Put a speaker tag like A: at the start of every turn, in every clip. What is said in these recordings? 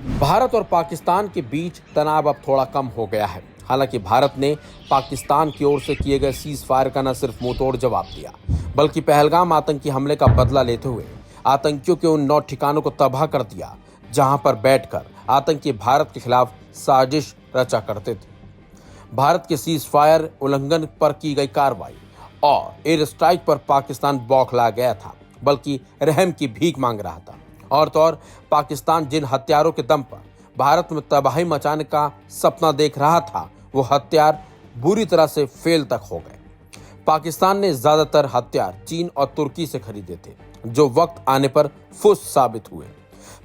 A: भारत और पाकिस्तान के बीच तनाव अब थोड़ा कम हो गया है। हालांकि भारत ने पाकिस्तान की ओर से किए गए सीज फायर का न सिर्फ मुंहतोड़ जवाब दिया, बल्कि पहलगाम आतंकी हमले का बदला लेते हुए आतंकियों के उन 9 ठिकानों को तबाह कर दिया जहां पर बैठकर आतंकी भारत के खिलाफ साजिश रचा करते थे। भारत के सीज फायर उल्लंघन पर की गई कार्रवाई और एयर स्ट्राइक पर पाकिस्तान बौखला गया था, बल्कि रहम की भीख मांग रहा था। और तो और पाकिस्तान जिन हथियारों के दम पर भारत में तबाही मचाने का सपना देख रहा था, वो हथियार बुरी तरह से फेल तक हो गए। पाकिस्तान ने ज्यादातर हथियार चीन और तुर्की से खरीदे थे, जो वक्त आने पर फुस साबित हुए।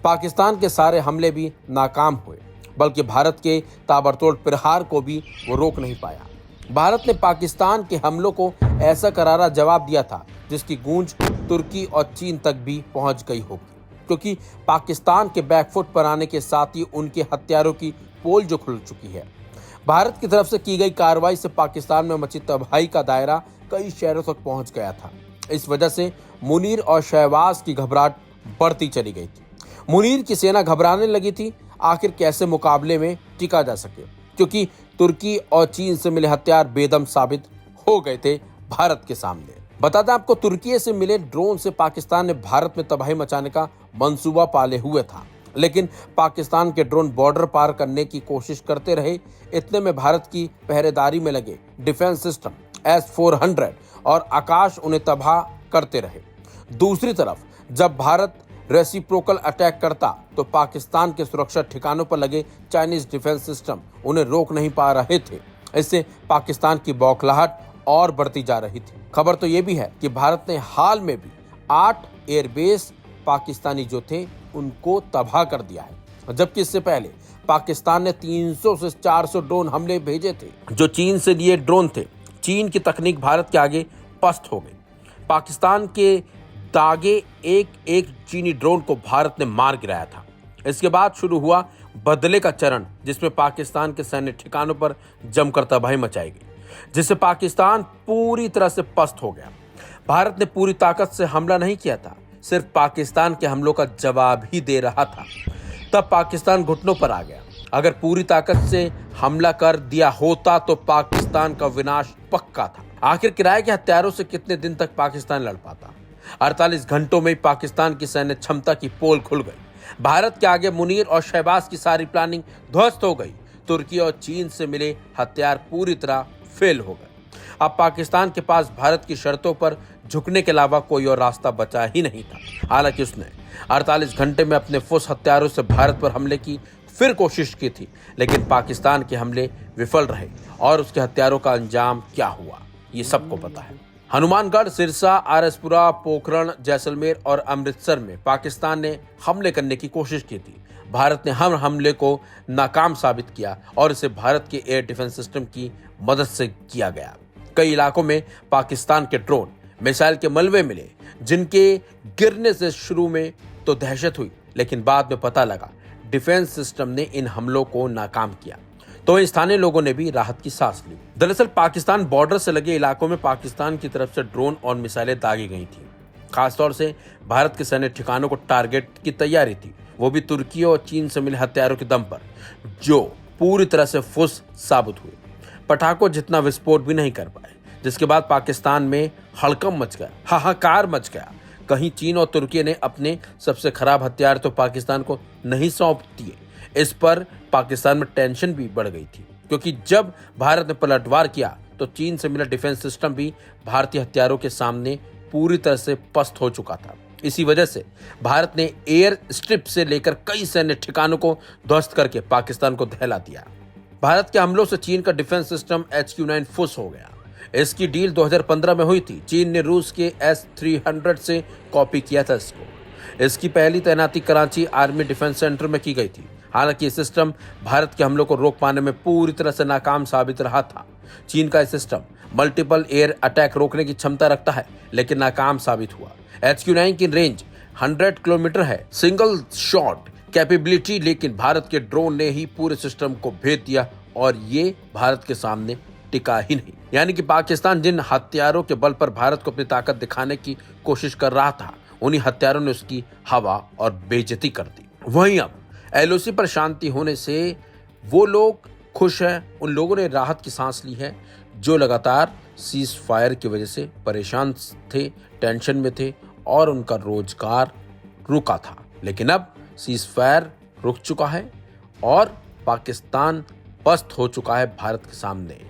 A: पाकिस्तान के सारे हमले भी नाकाम हुए, बल्कि भारत के ताबड़तोड़ प्रहार को भी वो रोक नहीं पाया। भारत ने पाकिस्तान के हमलों को ऐसा करारा जवाब दिया था जिसकी गूंज तुर्की और चीन तक भी पहुंच गई होगी, क्योंकि पाकिस्तान के बैकफुट पर आने के साथ ही उनके हथियारों की पोल जो खुल चुकी है। भारत की तरफ से की गई कार्रवाई से पाकिस्तान में मची तबाही का दायरा कई शहरों तक पहुंच गया था। इस वजह से मुनीर और शहबाज की घबराहट बढ़ती चली गई थी। मुनीर की सेना घबराने लगी थी, आखिर कैसे मुकाबले में टिका जा सके, क्योंकि तुर्की और चीन से मिले हथियार बेदम साबित हो गए थे भारत के सामने। बता दें आपको, तुर्की से मिले ड्रोन से पाकिस्तान ने भारत में तबाही मचाने का मंसूबा पाले हुए था, लेकिन पाकिस्तान के ड्रोन बॉर्डर पार करने की कोशिश करते रहे। इतने में भारत की पहरेदारी में लगे डिफेंस सिस्टम S-400 और आकाश उन्हें तबाह करते रहे। दूसरी तरफ जब भारत रेसिप्रोकल अटैक करता तो पाकिस्तान के सुरक्षा ठिकानों पर लगे चाइनीज डिफेंस सिस्टम उन्हें रोक नहीं पा रहे थे। इससे पाकिस्तान की बौखलाहट और बढ़ती जा रही थी। खबर तो ये भी है कि भारत ने हाल में भी 8 एयरबेस पाकिस्तानी जो थे उनको तबाह कर दिया है, जबकि इससे पहले पाकिस्तान ने 300 से 400 ड्रोन हमले भेजे थे जो चीन से लिए ड्रोन थे। चीन की तकनीक भारत के आगे पस्त हो गई। पाकिस्तान के दागे एक एक चीनी ड्रोन को भारत ने मार गिराया था। इसके बाद शुरू हुआ बदले का चरण, जिसमें पाकिस्तान के सैन्य ठिकानों पर जमकर तबाही मचाई गई, जिससे पाकिस्तान पूरी तरह से पस्त हो गया। भारत ने पूरी ताकत से हमला नहीं किया था, सिर्फ पाकिस्तान के हमलों का जवाब ही दे रहा था। तब पाकिस्तान घुटनों पर आ गया। अगर पूरी ताकत से हमला कर दिया होता तो पाकिस्तान का विनाश पक्का था। आखिर किराए के हथियारों से कितने दिन तक पाकिस्तान लड़ पाता? 48 घंटों में पाकिस्तान की सैन्य क्षमता की पोल खुल गई। भारत के आगे मुनीर और शहबाज की सारी प्लानिंग ध्वस्त हो गई। तुर्की और चीन से मिले हथियार पूरी तरह फेल हो गए। अब पाकिस्तान के पास भारत की शर्तों पर झुकने के अलावा कोई और रास्ता बचा ही नहीं था। हालांकि उसने 48 घंटे में अपने फुस हथियारों से भारत पर हमले की फिर कोशिश की थी, लेकिन पाकिस्तान के हमले विफल रहे और उसके हथियारों का अंजाम क्या हुआ ये सबको पता है। हनुमानगढ़, सिरसा, आरएसपुरा, पोखरण, जैसलमेर और अमृतसर में पाकिस्तान ने हमले करने की कोशिश की थी। भारत ने हर हमले को नाकाम साबित किया और इसे भारत के एयर डिफेंस सिस्टम की मदद से किया गया। कई इलाकों में पाकिस्तान के ड्रोन मिसाइल के मलबे मिले, जिनके गिरने से शुरू में तो दहशत हुई, लेकिन बाद में पता लगा डिफेंस सिस्टम ने इन हमलों को नाकाम किया। तो स्थानीय लोगों ने भी राहत की सांस ली। दरअसल पाकिस्तान बॉर्डर से लगे इलाकों में पाकिस्तान की तरफ से ड्रोन और मिसाइलें दागी गई थी। खासतौर से भारत के सैन्य ठिकानों को टारगेट की तैयारी थी, वो भी तुर्की और चीन से मिले हथियारों के दम पर, जो पूरी तरह से फुस साबित हुए। पटाखों जितना विस्फोट भी नहीं कर पाए, जिसके बाद पाकिस्तान में हड़कंप मच गया, हाहाकार मच गया। कहीं चीन और तुर्की ने अपने सबसे खराब हथियार तो पाकिस्तान को नहीं सौंप दिए। इस पर पाकिस्तान में टेंशन भी बढ़ गई थी, क्योंकि जब भारत ने पलटवार किया तो चीन से मिला डिफेंस सिस्टम भी भारतीय हथियारों के सामने पूरी तरह से पस्त हो चुका था। इसी वजह से भारत ने एयर स्ट्रिप से लेकर कई सैन्य ठिकानों को ध्वस्त करके पाकिस्तान को दहला दिया। भारत के हमलों से चीन का डिफेंस सिस्टम HQ-9 फुस हो गया। इसकी डील 2015 में हुई थी। चीन ने रूस के S-300 से कॉपी किया था इसकी पहली तैनाती कराची आर्मी डिफेंस सेंटर में की गई थी। हालांकि ये सिस्टम भारत के हमलों को रोक पाने में पूरी तरह से नाकाम साबित रहा था। चीन का यह सिस्टम मल्टीपल एयर अटैक रोकने की क्षमता रखता है, लेकिन नाकाम साबित हुआ। HQ-9 की रेंज 100 किलोमीटर है, सिंगल शॉट कैपेबिलिटी, लेकिन भारत के ड्रोन ने ही पूरे सिस्टम को भेद दिया और ये भारत के सामने टिका ही नहीं। यानी कि पाकिस्तान जिन हथियारों के बल पर भारत को अपनी ताकत दिखाने की कोशिश कर रहा था, उन्हीं हथियारों ने उसकी हवा और बेइज्जती कर दी। वहीं अब एलओसी पर शांति होने से वो लोग खुश हैं, उन लोगों ने राहत की सांस ली है जो लगातार सीज फायर की वजह से परेशान थे, टेंशन में थे और उनका रोजगार रुका था। लेकिन अब सीज फायर रुक चुका है और पाकिस्तान पस्त हो चुका है भारत के सामने।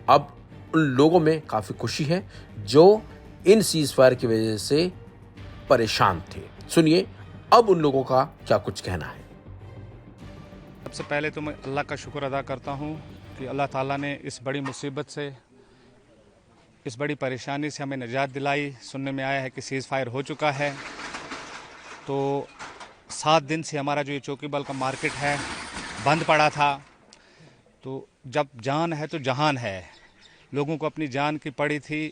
A: अब उन लोगों में काफी खुशी है जो इन सीज फायर की वजह से परेशान थे। सुनिए अब उन लोगों का क्या कुछ कहना है।
B: सबसे पहले तो मैं अल्लाह का शुक्र अदा करता हूँ कि अल्लाह ताला ने इस बड़ी मुसीबत से, इस बड़ी परेशानी से हमें निजात दिलाई। सुनने में आया है कि सीज़ फायर हो चुका है। तो 7 दिन से हमारा जो ये चौकीबल का मार्केट है बंद पड़ा था। तो जब जान है तो जहान है, लोगों को अपनी जान की पड़ी थी।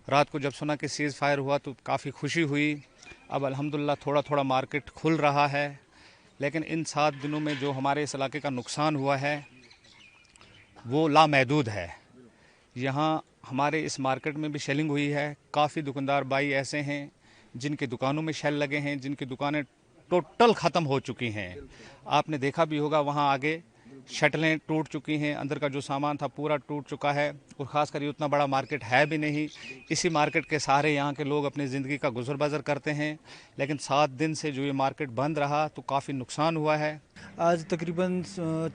B: रात को जब सुना कि सीज़ फायर हुआ तो काफ़ी खुशी हुई। अब अल्हम्दुलिल्लाह थोड़ा थोड़ा मार्केट खुल रहा है। लेकिन इन 7 दिनों में जो हमारे इस इलाके का नुकसान हुआ है वो लामहदूद है। यहाँ हमारे इस मार्केट में भी शेलिंग हुई है। काफ़ी दुकानदार भाई ऐसे हैं जिनकी दुकानों में शेल लगे हैं, जिनकी दुकानें टोटल ख़त्म हो चुकी हैं। आपने देखा भी होगा वहाँ आगे शटलें टूट चुकी हैं, अंदर का जो सामान था पूरा टूट चुका है। और ख़ासकर ये उतना बड़ा मार्केट है भी नहीं। इसी मार्केट के सहारे यहाँ के लोग अपनी ज़िंदगी का गुजर बसर करते हैं। लेकिन 7 दिन से जो ये मार्केट बंद रहा तो काफ़ी नुकसान हुआ है।
C: आज तकरीबन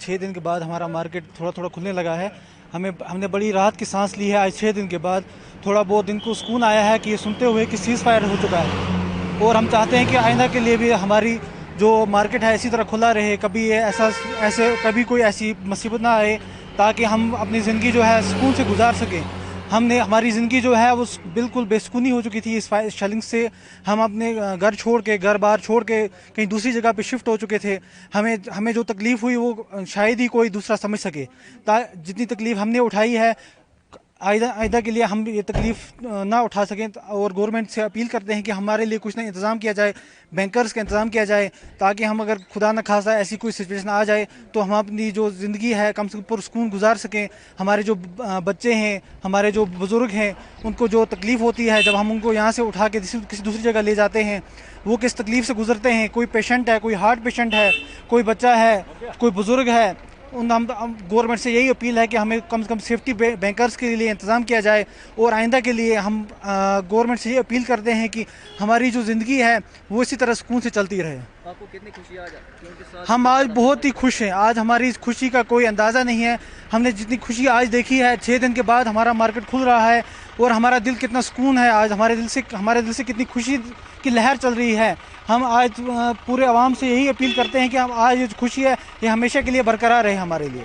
C: 6 दिन के बाद हमारा मार्केट थोड़ा थोड़ा खुलने लगा है। हमने बड़ी राहत की सांस ली है। आज 6 दिन के बाद थोड़ा बहुत दिन को सुकून आया है कि ये सुनते हुए कि सीज़ फायर हो चुका है। और हम चाहते हैं कि आइंदा के लिए भी हमारी जो मार्केट है इसी तरह खुला रहे, कभी ये कभी कोई ऐसी मुसीबत ना आए, ताकि हम अपनी ज़िंदगी जो है सुकून से गुजार सकें। हमारी ज़िंदगी जो है वो बिल्कुल बेसुकूनी हो चुकी थी इस शेलिंग से। हम अपने घर बार छोड़ के कहीं दूसरी जगह पे शिफ्ट हो चुके थे। हमें जो तकलीफ़ हुई वो शायद ही कोई दूसरा समझ सके। जितनी तकलीफ़ हमने उठाई है आइंदा के लिए हम ये तकलीफ़ ना उठा सकें। और गवर्नमेंट से अपील करते हैं कि हमारे लिए कुछ ना इंतज़ाम किया जाए, बैंकर्स का इंतज़ाम किया जाए, ताकि हम अगर खुदा न खासा ऐसी कोई सिचुएशन आ जाए तो हम अपनी जो ज़िंदगी है कम से कम पुरसुकून गुजार सकें। हमारे जो बच्चे हैं, हमारे जो बुज़ुर्ग हैं, उनको जो तकलीफ़ होती है जब हम उनको यहाँ से उठा के किसी दूसरी जगह ले जाते हैं, वो किस तकलीफ़ से गुजरते हैं। कोई पेशेंट है, कोई हार्ट पेशेंट है, कोई बच्चा है, कोई बुज़ुर्ग है। हम गवर्नमेंट से यही अपील है कि हमें कम से कम सेफ्टी बैंकर्स के लिए इंतज़ाम किया जाए। और आइंदा के लिए हम गवर्नमेंट से ये अपील करते हैं कि हमारी जो ज़िंदगी है वो इसी तरह सुकून से चलती रहे।
D: आपको कितनी खुशी आज?
C: हम आज बहुत ही खुश हैं। आज हमारी इस खुशी का कोई अंदाज़ा नहीं है। हमने जितनी खुशी आज देखी है, 6 दिन के बाद हमारा मार्केट खुल रहा है और हमारा दिल कितना सुकून है। आज हमारे दिल से कितनी खुशी की लहर चल रही है। हम आज पूरे आवाम से यही अपील करते हैं कि हम आज जो खुशी है ये हमेशा के लिए बरकरार रहे हमारे लिए।